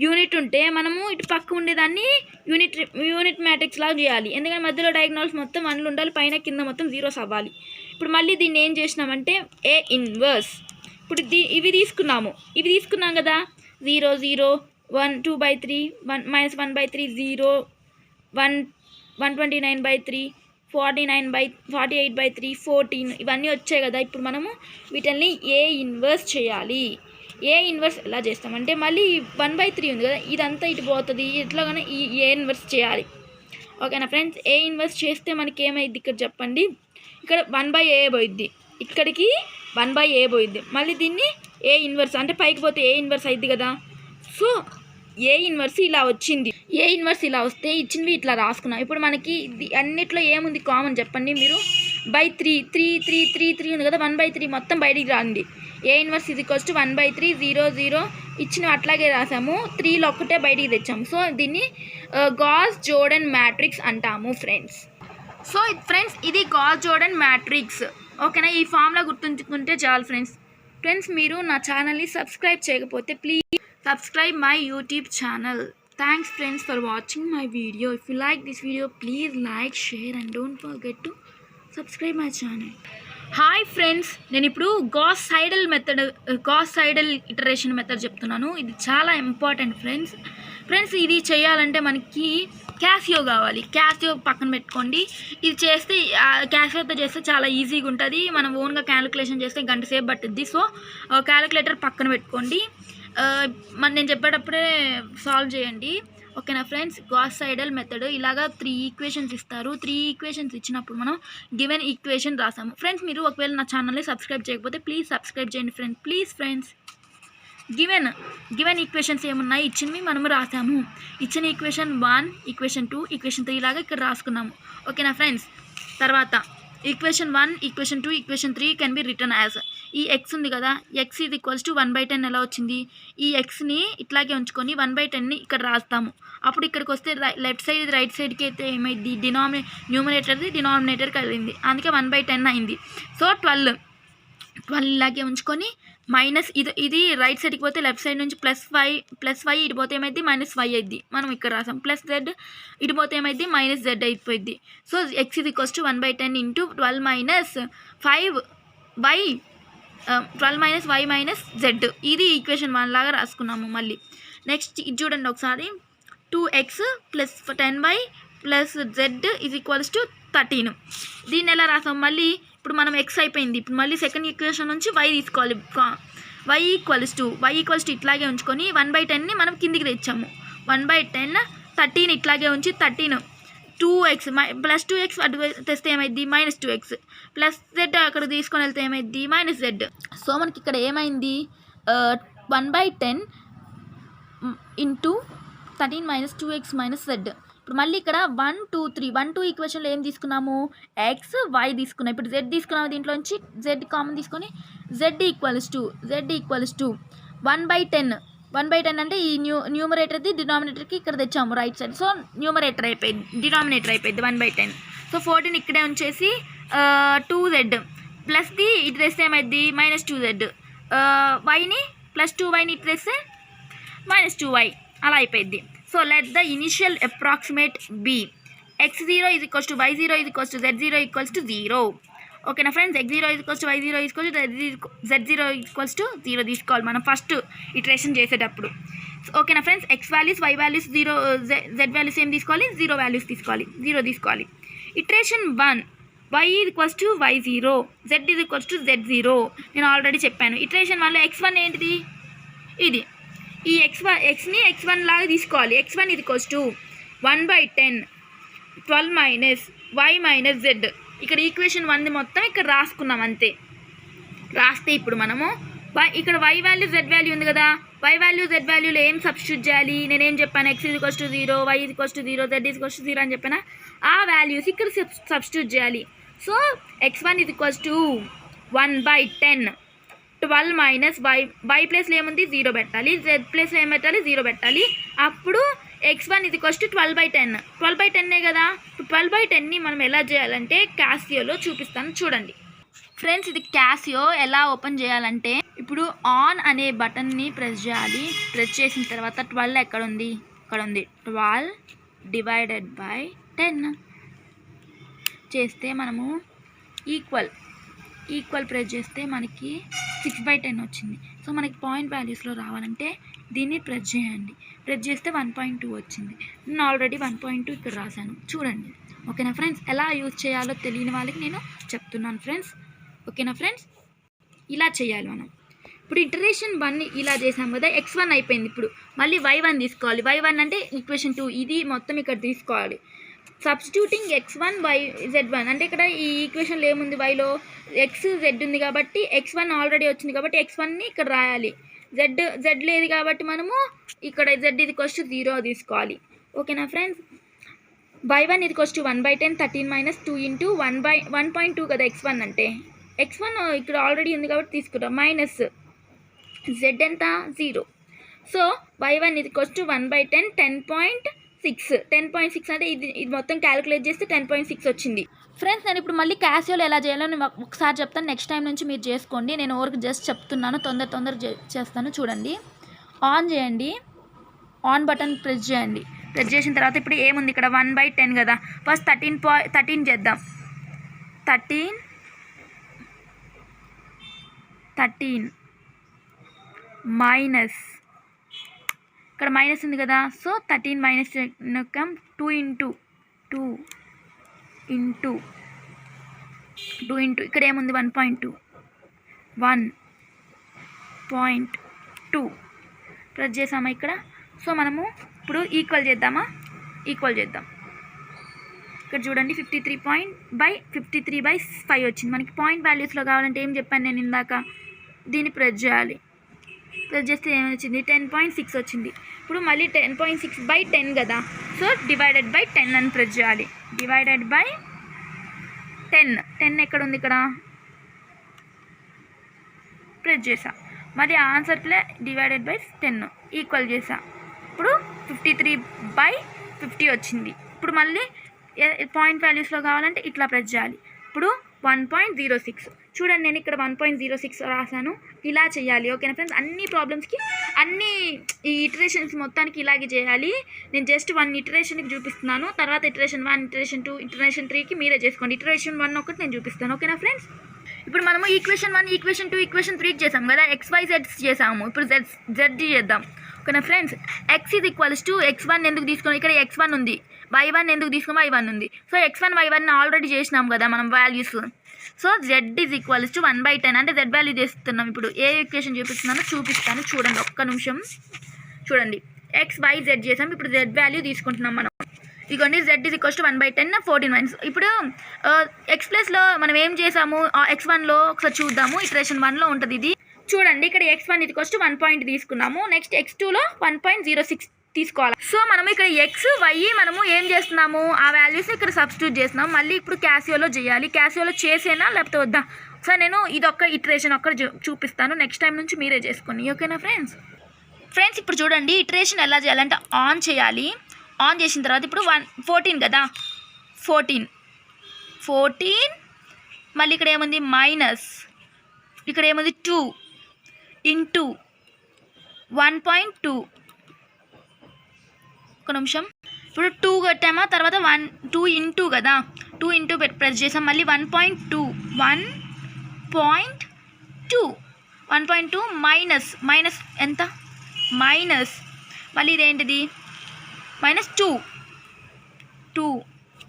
యూనిట్ ఉంటే మనము ఇటు పక్క ఉండేదాన్ని యూనిట్ మ్యాట్రిక్స్ లాగా చేయాలి. ఎందుకంటే మధ్యలో డయాగ్నల్స్ మొత్తం 1లు ఉండాలి, పైన కింద మొత్తం 0s అవ్వాలి. ఇప్పుడు మళ్ళీ దీన్ని ఏం చేసినామంటే ఏ ఇన్వర్స్. ఇప్పుడు ఇవి తీసుకున్నాం కదా, 0 0 1 2/3 1 -1/3 0 1 129/3 48/3 14 ఇవన్నీ వచ్చాయి కదా. ఇప్పుడు మనము వీటిని ఏ ఇన్వర్స్ చేయాలి. ఏ ఇన్వర్స్ ఎలా చేస్తామంటే మళ్ళీ 1/3 ఉంది కదా, ఇదంతా ఇటు పోతుంది, ఇట్లాగానే ఈ ఏ ఇన్వర్స్ చేయాలి. ఓకేనా ఫ్రెండ్స్, ఏ ఇన్వర్స్ చేస్తే మనకి ఏమైంది ఇక్కడ చెప్పండి. ఇక్కడ 1/a పోయిద్ది, ఇక్కడికి 1/a పోయిద్ది, మళ్ళీ దీన్ని ఏ ఇన్వర్స్ అంటే పైకి పోతే ఏ ఇన్వర్స్ అయింది కదా. సో ఏ ఇన్వర్స్ ఇలా వచ్చింది. ఏ ఇన్వర్స్ ఇలా వస్తే ఇచ్చినవి ఇట్లా రాసుకున్నాం. ఇప్పుడు మనకి అన్నిట్లో ఏముంది కామన్ చెప్పండి మీరు, /3 3 3 3 3 ఉంది కదా, 1/3 మొత్తం బయటికి రాండి. ఏ ఇన్వర్స్ ఇది = 1/3 0 0 ఇచ్చినవి అట్లాగే రాసాము, 3లో ఒక్కటే బయటికి తెచ్చాము. సో దీన్ని గాస్ జోర్డన్ మ్యాట్రిక్స్ అంటాము ఫ్రెండ్స్. సో ఫ్రెండ్స్ ఇది గాస్ జోర్డన్ మ్యాట్రిక్స్. ఓకేనా, ఈ ఫామ్లో గుర్తుంచుకుంటే చాలు ఫ్రెండ్స్. మీరు నా ఛానల్ని సబ్స్క్రైబ్ చేయకపోతే please subscribe my YouTube channel. Thanks friends for watching my video. If you like this video, please like, share and don't forget to subscribe my channel. Hi friends, నేను ఇప్పుడు గాస్ సైడల్ ఇటరేషన్ మెథడ్ చెప్తున్నాను. ఇది చాలా important friends. ఇది చేయాలంటే మనకి Casio కావాలి. Casio పక్కన పెట్టుకోండి. ఇది చేస్తే క్యాసియోతో చేస్తే చాలా ఈజీగా ఉంటుంది. మనం ఓన్గా క్యాలిక్యులేషన్ చేస్తే గంట సేపు పట్టుద్ది. సో క్యాలిక్యులేటర్ పక్కన పెట్టుకోండి. నేను చెప్పేటప్పుడే సాల్వ్ చేయండి. ఓకేనా ఫ్రెండ్స్, గాస్ సైడల్ మెథడ్ ఇలాగా 3 ఈక్వేషన్స్ ఇస్తారు. 3 ఈక్వేషన్స్ ఇచ్చినప్పుడు మనం గివెన్ ఈక్వేషన్ రాసాము. ఫ్రెండ్స్ మీరు ఒకవేళ నా ఛానల్ని సబ్స్క్రైబ్ చేయకపోతే ప్లీజ్ సబ్స్క్రైబ్ చేయండి friends. Please friends, given equations ఏమున్నాయి ఇచ్చినవి మనము రాసాము. ఇచ్చిన ఈక్వేషన్ 1, ఈక్వేషన్ 2, ఈక్వేషన్ 3 ఇలాగా ఇక్కడ రాసుకున్నాము. ఓకేనా ఫ్రెండ్స్, తర్వాత equation 1, equation 2, equation 3 can be return as. ఈ ఎక్స్ ఉంది కదా, x = 1/10 ఎలా వచ్చింది. ఈ ఎక్స్ని ఇట్లాగే ఉంచుకొని 1/10ని ఇక్కడ రాస్తాము. అప్పుడు ఇక్కడికి వస్తే లెఫ్ట్ సైడ్ రైట్ సైడ్కి అయితే ఏమైంది, న్యూమరేటర్ది డినామినేటర్కి వెళ్ళింది, అందుకే 1/10 అయింది. సో 12 ఇలాగే ఉంచుకొని మైనస్ ఇది రైట్ సైడ్కి పోతే లెఫ్ట్ సైడ్ నుంచి +5 ఇటు పోతే ఏమైంది -5 అయింది. మనం ఇక్కడ రాసాం +z, ఇటు పోతే ఏమైంది -z అయిపోయింది. So x = 1/10 × 12 - 5y z. ఇది ఈక్వేషన్ 1 లాగా రాసుకున్నాము. మళ్ళీ నెక్స్ట్ ఇది చూడండి ఒకసారి, 2x + 10y + z = 13. దీన్ని ఎలా రాసాం మళ్ళీ. ఇప్పుడు మనం x అయిపోయింది. ఇప్పుడు మళ్ళీ సెకండ్ ఈక్వేషన్ నుంచి y తీసుకోవాలి. y = ఇట్లాగే ఉంచుకొని 1/10ని మనం కిందికి తెచ్చాము. 1/10 13 ఇట్లాగే ఉంచి 13 2x +2x అటు తెస్తే ఏమైంది -2x +z అక్కడ తీసుకొని వెళ్తే ఏమైంది -z. సో మనకి ఇక్కడ ఏమైంది 1/10 × 13 - 2x - z. ఇప్పుడు మళ్ళీ ఇక్కడ 1 2 3 1 2 ఈక్వేషన్లో ఏం తీసుకున్నాము, x y తీసుకున్నాం. ఇప్పుడు z తీసుకున్నాము, దీంట్లోంచి z కామన్ తీసుకొని z = 1/10 అంటే ఈ న్యూమరేటర్ది డినామినేటర్కి ఇక్కడ తెచ్చాము రైట్ సైడ్. సో డినామినేటర్ అయిపోయింది 1/10. సో 14 ఇక్కడే ఉంచేసి 2z ప్లస్ది ఇటు తెస్తే ఏమైంది -2z, వైని +2yని ఇటు తెస్తే -2y అలా అయిపోయింది. So let the initial approximate be x0 = y0 = z0 = 0. ఓకేనా ఫ్రెండ్స్, x0 = y0 = z0 = 0 తీసుకోవాలి మనం ఫస్ట్ ఇటరేషన్ చేసేటప్పుడు. ఓకేనా friends, x values y values 0, z values ఏం తీసుకోవాలి 0 వాల్యూస్ తీసుకోవాలి, 0 తీసుకోవాలి. Iteration 1 y = y0 z = z0 నేను ఆల్రెడీ చెప్పాను. ఇటరేషన్ 1లో x1 ఏంటిది, ఇది ఈ xని x1 లాగా తీసుకోవాలి. x1 = 1/10 12 - y - z. ఇక్కడ ఈక్వేషన్ 1 మొత్తం ఇక్కడ రాసుకున్నాం అంతే. రాస్తే ఇప్పుడు మనము ఇక్కడ y వాల్యూ z వాల్యూ ఉంది కదా, y వాల్యూ z వాల్యూలో ఏం సబ్స్టిట్యూట్ చేయాలి. నేనేం చెప్పాను, x = 0 y = 0 z = 0 అని చెప్పాను. ఆ వాల్యూస్ ఇక్కడ సబ్స్టిట్యూట్ చేయాలి. సో x1 = 1/10 12 - y ప్లేస్లో ఏముంది 0 పెట్టాలి, z ప్లేస్లో ఏం పెట్టాలి 0 పెట్టాలి. అప్పుడు x1 = 12/10 12/10 కదా. 12/10ని మనం ఎలా చేయాలంటే క్యాసియోలో చూపిస్తాను చూడండి. ఫ్రెండ్స్ ఇది క్యాసియో ఎలా ఓపెన్ చేయాలంటే ఇప్పుడు ఆన్ అనే బటన్ని ప్రెస్ చేయాలి. ప్రెస్ చేసిన తర్వాత 12 ఎక్కడ ఉంది, ఇక్కడ ఉంది. 12 డివైడెడ్ బై 10 చేస్తే మనము ఈక్వల్ ప్రెస్ చేస్తే మనకి 6/10 వచ్చింది. సో మనకి పాయింట్ వాల్యూస్లో రావాలంటే దీన్ని ప్రెస్ చేయండి. ప్రెస్ చేస్తే 1.2 వచ్చింది. నేను ఆల్రెడీ 1.2 ఇక్కడ రాశాను చూడండి. ఓకేనా ఫ్రెండ్స్, ఎలా యూజ్ చేయాలో తెలియని వాళ్ళకి నేను చెప్తున్నాను ఫ్రెండ్స్. ఓకేనా ఫ్రెండ్స్, ఇలా చేయాలి మనం. ఇప్పుడు ఇటరేషన్ 1 ఇలా చేసాం కదా, x1 అయిపోయింది. ఇప్పుడు మళ్ళీ y1 తీసుకోవాలి. y1 అంటే ఈక్వేషన్ 2, ఇది మొత్తం ఇక్కడ తీసుకోవాలి. సబ్స్టిట్యూటింగ్ x1 y z1 అంటే ఇక్కడ ఈ ఈక్వేషన్లో ఏముంది, వైలో x z ఉంది కాబట్టి x1 ఆల్రెడీ వచ్చింది కాబట్టి x1ని ఇక్కడ రాయాలి. z లేదు కాబట్టి మనము ఇక్కడ z ఇది కొస్ట్ 0 తీసుకోవాలి. ఓకేనా ఫ్రెండ్స్, y1 ఇది కొస్ట్ 1/10 13 - 2 ఇంటూ 1/1.2 కదా x1 అంటే. x1 ఇక్కడ ఆల్రెడీ ఉంది కాబట్టి తీసుకుంటాం. మైనస్ z ఎంత 0. సో y1 ఇది కొస్ట్ 1/10 10.6 అంటే ఇది మొత్తం క్యాలిక్యులేట్ చేస్తే 10.6 వచ్చింది. ఫ్రెండ్స్ నేను ఇప్పుడు మళ్ళీ క్యాసియోలో ఎలా చేయాలో నేను ఒకసారి చెప్తాను. నెక్స్ట్ టైం నుంచి మీరు చేసుకోండి. నేను ఓవర్కి జస్ట్ చెప్తున్నాను, తొందర చేస్తాను. చూడండి, ఆన్ చేయండి, ఆన్ బటన్ ప్రెస్ చేయండి. ప్రెస్ చేసిన తర్వాత ఇప్పుడు ఏముంది ఇక్కడ 1/10 కదా, ఫస్ట్ 13 చేద్దాం. 13 మైనస్ ఇక్కడ మైనస్ ఉంది కదా, సో 13 మైనస్ 2 ఇంటూ ఇక్కడ ఏముంది 1.2 ప్రెస్ చేసామా ఇక్కడ. సో మనము ఇప్పుడు ఈక్వల్ చేద్దాం. ఇక్కడ చూడండి 53/5 వచ్చింది. మనకి పాయింట్ వాల్యూస్లో కావాలంటే ఏం చెప్పాను నేను ఇందాక, దీన్ని ప్రెస్ చేయాలి. ప్రెస్ చేస్తే ఏమొచ్చింది 10.6 వచ్చింది. ఇప్పుడు మళ్ళీ 10.6/10 కదా, సో డివైడెడ్ బై 10 అని ప్రెస్ చేయాలి. డివైడెడ్ బై 10 ఎక్కడ ఉంది, ఇక్కడ ప్రెస్ చేసా. మరి answer play divided by 10 equal చేసా. ఇప్పుడు 53/50 వచ్చింది. ఇప్పుడు మళ్ళీ పాయింట్ వాల్యూస్లో కావాలంటే ఇట్లా ప్రెస్ చేయాలి. ఇప్పుడు 1.06 చూడండి, నేను ఇక్కడ 1.06 రాశాను. ఇలా చేయాలి. ఓకేనా ఫ్రెండ్స్, అన్ని ప్రాబ్లమ్స్కి అన్ని ఈ ఇటరేషన్స్ మొత్తానికి ఇలాగే చేయాలి. నేను జస్ట్ 1 ఇటరేషన్కి చూపిస్తున్నాను. తర్వాత ఇటరేషన్ 1, ఇటరేషన్ 2, ఇటరేషన్ 3కి మీరే చేసుకోండి. ఇటరేషన్ 1 ఒకటి నేను చూపిస్తాను. ఓకేనా ఫ్రెండ్స్, ఇప్పుడు మనము ఈక్వేషన్ 1, ఈక్వేషన్ 2, ఈక్వేషన్ 3కి చేసాం కదా, XYZ చేసాము. ఇప్పుడు ZD చేద్దాం. ఓకేనా ఫ్రెండ్స్, x ఇది ఈక్వల్స్ టు x1 ఎందుకు తీసుకున్నాం, ఇక్కడ x1 ఉంది. y1 ఎందుకు తీసుకున్నాం, y1 ఉంది. సో x1 y1 ఆల్రెడీ చేసినాం కదా మనం values. So z is equals to 1/10 అంటే z వాల్యూ చేస్తున్నాం. ఇప్పుడు ఏ ఈక్వేషన్ చూపిస్తాను చూడండి, ఒక్క నిమిషం చూడండి. XYZ చేసాం, ఇప్పుడు z వాల్యూ తీసుకుంటున్నాం మనం. ఇదిగోండి z ఈజ్ ఈక్వల్స్ టు 1/10 14 ఇప్పుడు x ప్లస్లో మనం ఏం చేసాము, x1లో ఒకసారి చూద్దాము. ఇటరేషన్ 1లో ఉంటుంది ఇది. చూడండి, ఇక్కడ x1 ఇది ఈక్వల్స్ టు 1 తీసుకున్నాము. నెక్స్ట్ x2లో 1.06 తీసుకోవాలి. సో మనం ఇక్కడ x y మనము ఏం చేస్తున్నాము, ఆ వాల్యూస్ ఇక్కడ సబ్స్టిట్యూట్ చేస్తున్నాము. మళ్ళీ ఇప్పుడు క్యాసియోలో చేయాలి. క్యాసియోలో చేసేనా లేకపోతే వద్దా, సో నేను ఇదొక్క ఇటరేషన్ చూపిస్తాను. నెక్స్ట్ టైం నుంచి మీరే చేసుకోండి. ఓకేనా ఫ్రెండ్స్, ఇప్పుడు చూడండి ఇటరేషన్ ఎలా చేయాలంటే ఆన్ చేయాలి. ఆన్ చేసిన తర్వాత ఇప్పుడు 14 కదా, 14 మళ్ళీ ఇక్కడ ఏముంది మైనస్, ఇక్కడ ఏముంది 2 ఇంటూ 1.2. ఒక నిమిషం, ఇప్పుడు 2 కొట్టామా, తర్వాత 2 ఇంటూ కదా, 2 ఇంటూ ప్రెస్ చేసాం. మళ్ళీ 1.2 మైనస్ ఎంత, మైనస్ మళ్ళీ ఇదేంటిది -2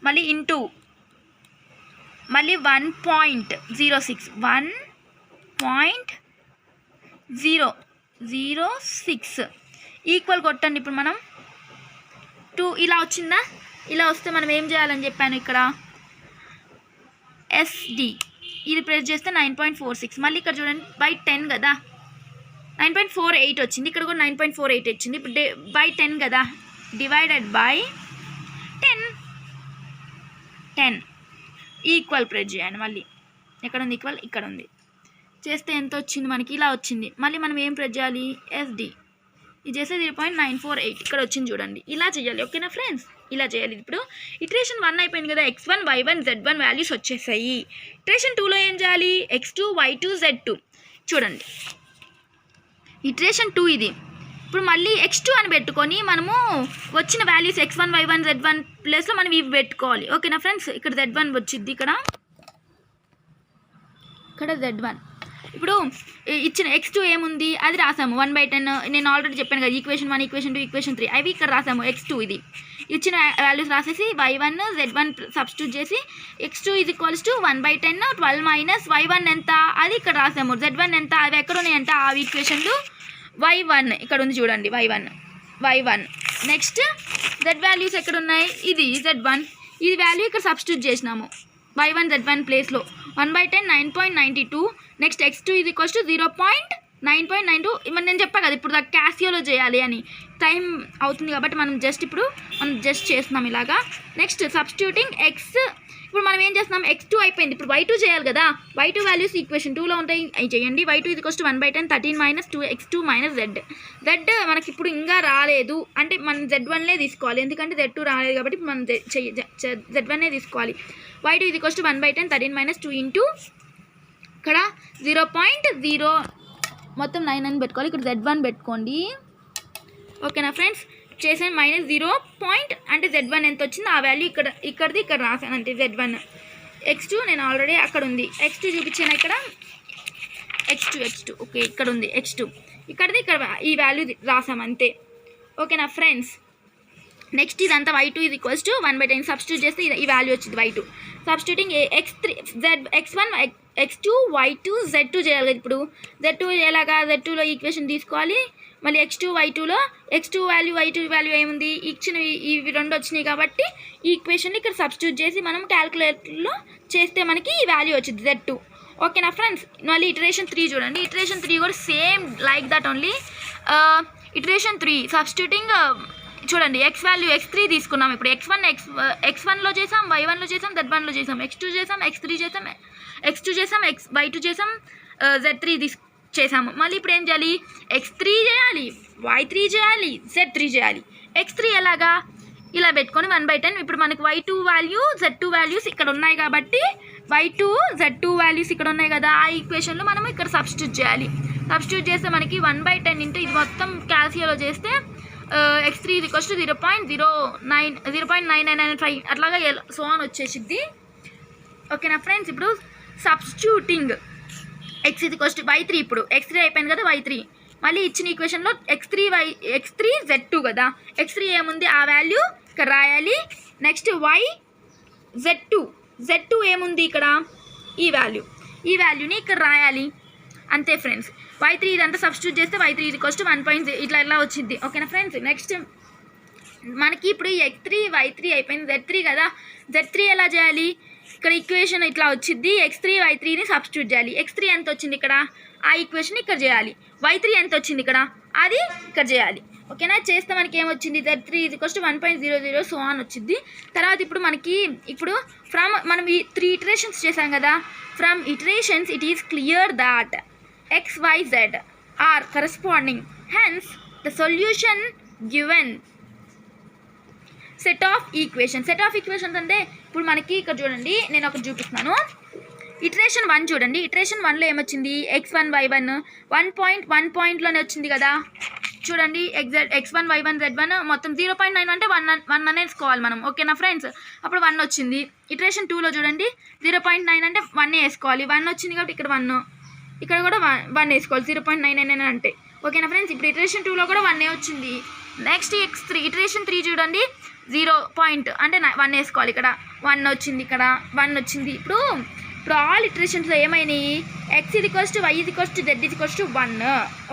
మళ్ళీ ఇంటూ మళ్ళీ 1.06 ఈక్వల్ కొట్టండి. ఇప్పుడు మనం 2 ఇలా వచ్చిందా, ఇలా వస్తే మనం ఏం చేయాలని చెప్పాను, ఇక్కడ SD ఇది ప్రెస్ చేస్తే 9.46. మళ్ళీ ఇక్కడ చూడండి బై 10 కదా, 9.48 వచ్చింది. ఇక్కడ కూడా 9.48 వచ్చింది. ఇప్పుడు బై 10 కదా, డివైడెడ్ బై 10 ఈక్వల్ ప్రెస్ చేయండి. మళ్ళీ ఎక్కడ ఉంది ఈక్వల్, ఇక్కడ ఉంది. చేస్తే ఎంత వచ్చింది మనకి, ఇలా వచ్చింది. మళ్ళీ మనం ఏం ప్రెస్ చేయాలి, SD ఇది చేస్తే 0.948 ఇక్కడ వచ్చింది చూడండి. ఇలా చేయాలి. ఓకేనా ఫ్రెండ్స్, ఇలా చేయాలి. ఇప్పుడు ఇటరేషన్ 1 అయిపోయింది కదా, x1 y1 z1 వాల్యూస్ వచ్చేసాయి. ఇటరేషన్ 2లో ఏం చేయాలి, x2 y2 z2 చూడండి. ఇటరేషన్ 2 ఇది. ఇప్పుడు మళ్ళీ x2 అని పెట్టుకొని మనము వచ్చిన వాల్యూస్ x1 y1 z1 ప్లేస్లో మనం ఇవి పెట్టుకోవాలి. ఓకేనా ఫ్రెండ్స్, ఇక్కడ z1 వచ్చింది, ఇక్కడ z1. ఇప్పుడు ఇచ్చిన x2 ఏముంది అది రాసాము 1/10. నేను ఆల్రెడీ చెప్పాను కదా, ఈక్వేషన్ 1 ఈక్వేషన్ 2 ఈక్వేషన్ 3 అవి ఇక్కడ రాసాము. x2 ఇది ఇచ్చిన వాల్యూస్ రాసేసి y1 z1 సబ్స్టిట్యూట్ చేసి x2 = 1/10 12 మైనస్ y1 ఎంత అది ఇక్కడ రాసాము. z1 ఎంత అవి ఎక్కడ ఉన్నాయి అంటే ఆ ఈక్వేషన్లు y1 ఇక్కడ ఉంది చూడండి, y1. నెక్స్ట్ z వాల్యూస్ ఎక్కడ ఉన్నాయి, ఇది z1, ఇది వాల్యూ ఇక్కడ సబ్స్టిట్యూట్ చేసినాము y1 z1 ప్లేస్లో 1/10 9.92. Next x2 = 0.992. మరి నేను చెప్పా కదా ఇప్పుడు క్యాసియోలో చేయాలి అని, టైం అవుతుంది కాబట్టి మనం జస్ట్ చేస్తున్నాం ఇలాగా. నెక్స్ట్ సబ్స్టిట్యూటింగ్ x, ఇప్పుడు మనం ఏం చేస్తున్నాం, x2 అయిపోయింది, ఇప్పుడు y2 చేయాలి కదా. y2 వాల్యూస్ ఈక్వేషన్ 2లో ఉంటాయి, అవి చేయండి. y2 = 1/10 13 minus 2x2 minus z మనకి ఇప్పుడు ఇంకా రాలేదు అంటే మనం z1లే తీసుకోవాలి, ఎందుకంటే z2 రాలేదు కాబట్టి మనం z1ఏ తీసుకోవాలి. y2 = 1/10 13 మైనస్ 2 ఇంటూ ఇక్కడ 0.0 మొత్తం 9 అని పెట్టుకోవాలి, ఇక్కడ z1 పెట్టుకోండి. ఓకేనా ఫ్రెండ్స్, చేసాను -0 అంటే z1 ఎంత వచ్చిందో ఆ వాల్యూ ఇక్కడ రాసాను అంటే z1. x2 నేను ఆల్రెడీ అక్కడ ఉంది, x2 చూపించాను ఇక్కడ x2 ఓకే ఇక్కడ ఉంది x2, ఇక్కడ ఈ వాల్యూ రాసాం అంతే. ఓకేనా ఫ్రెండ్స్, నెక్స్ట్ ఇదంతా y2 = 1/10 సబ్స్టిట్యూట్ చేస్తే ఈ వాల్యూ వచ్చింది y2. Substituting x1 x2 y2 z2 చేయాలి. ఇప్పుడు z2 ఎలాగా, z2లో ఈక్వేషన్ తీసుకోవాలి, మళ్ళీ x2 y2లో x2 value y2 value ఏముంది ఇచ్చిన ఇవి రెండు వచ్చినాయి కాబట్టి ఈ ఈక్వేషన్ ఇక్కడ సబ్స్టిట్యూట్ చేసి మనం క్యాలిక్యులేటర్లో చేస్తే మనకి ఈ వాల్యూ వచ్చింది z2. ఓకేనా ఫ్రెండ్స్, మళ్ళీ ఇటరేషన్ 3 చూడండి. ఇటరేషన్ 3 కూడా same like that only. Iteration 3 substituting చూడండి, x వాల్యూ x3 తీసుకున్నాం. ఇప్పుడు x1లో చేసాం, y1లో చేసాం, z1లో చేసాం, x2 చేసాం, x3 చేసాం, x2 చేసాం, y2 చేసాం, z3 చేసాము. మళ్ళీ ఇప్పుడు ఏం చేయాలి, x3 చేయాలి, y3 చేయాలి, z3 చేయాలి. x3 ఎలాగా ఇలా పెట్టుకొని 1/10. ఇప్పుడు మనకు y2 వాల్యూ z2 వాల్యూస్ ఇక్కడ ఉన్నాయి కాబట్టి y2 z2 వాల్యూస్ ఇక్కడ ఉన్నాయి కదా, ఆ ఈక్వేషన్లో మనం ఇక్కడ సబ్స్టిట్యూట్ చేయాలి. సబ్స్టిట్యూట్ చేస్తే మనకి 1/10 ఇంటూ ఇది మొత్తం క్యాల్సియోలో చేస్తే x3 = 0.995 అట్లాగా సో అని వచ్చేసిద్ది. ఓకేనా ఫ్రెండ్స్, ఇప్పుడు సబ్స్టిట్యూటింగ్ x y3, ఇప్పుడు x3 అయిపోయింది కదా y3, మళ్ళీ ఇచ్చిన ఈక్వేషన్లో x3 z2 కదా, x3 ఏముంది ఆ వాల్యూ ఇక్కడ రాయాలి. నెక్స్ట్ y z2 ఏముంది ఇక్కడ ఈ వాల్యూని ఇక్కడ రాయాలి అంతే ఫ్రెండ్స్. y3 ఇదంతా సబ్స్టిట్యూట్ చేస్తే y3 = 1. ఇట్లా వచ్చింది. ఓకేనా ఫ్రెండ్స్, నెక్స్ట్ మనకి ఇప్పుడు x3 y3 అయిపోయింది, z3 కదా, z3 ఎలా చేయాలి, ఇక్కడ ఈక్వేషన్ ఇట్లా వచ్చింది, x3 y3ని సబ్స్టిట్యూట్ చేయాలి. x3 ఎంత వచ్చింది ఇక్కడ ఆ ఈక్వేషన్ ఇక్కడ చేయాలి, y3 ఎంత వచ్చింది ఇక్కడ అది ఇక్కడ చేయాలి. ఓకేనా, చేస్తే మనకి ఏమొచ్చింది, z3 = 1.00 సో అని వచ్చింది. తర్వాత ఇప్పుడు మనకి మనం ఈ 3 ఇటరేషన్స్ చేసాం కదా, from iterations it is clear that x, y, z are corresponding. Hence, the solution given set of equations. Set of equations అంటే ఇప్పుడు మనకి ఇక్కడ చూడండి, నేను ఒకటి చూపిస్తున్నాను. ఇటరేషన్ 1 చూడండి. ఇటరేషన్ 1లో ఏమొచ్చింది, x1 y1 1 పాయింట్లోనే వచ్చింది కదా. చూడండి, x1 y1 z1 మొత్తం 0.9 అంటే 1 అనేసుకోవాలి మనం. ఓకేనా ఫ్రెండ్స్, అప్పుడు 1 వచ్చింది. ఇటరేషన్ 2లో చూడండి 0.9 అంటే 1 వేసుకోవాలి, 1 వచ్చింది కాబట్టి ఇక్కడ 1, ఇక్కడ కూడా 1 వేసుకోవాలి 0.99 అంటే. ఓకేనా ఫ్రెండ్స్, ఇప్పుడు ఇటరేషన్ 2లో కూడా 1 వచ్చింది. నెక్స్ట్ x3 ఇటరేషన్ 3 చూడండి 0 పాయింట్ అంటే 1 వేసుకోవాలి, ఇక్కడ 1 వచ్చింది, ఇక్కడ 1 వచ్చింది. ఇప్పుడు ఆల్ ఇటరేషన్స్లో ఏమైనాయి, x y z 1.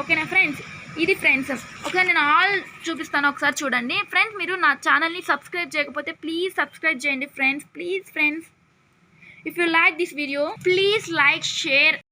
ఓకేనా ఫ్రెండ్స్, ఇది ఫ్రెండ్స్. ఒకసారి నేను ఆల్ చూపిస్తాను, ఒకసారి చూడండి ఫ్రెండ్స్. మీరు నా ఛానల్ని సబ్స్క్రైబ్ చేయకపోతే ప్లీజ్ సబ్స్క్రైబ్ చేయండి friends. Please friends, if you like this video please like, share.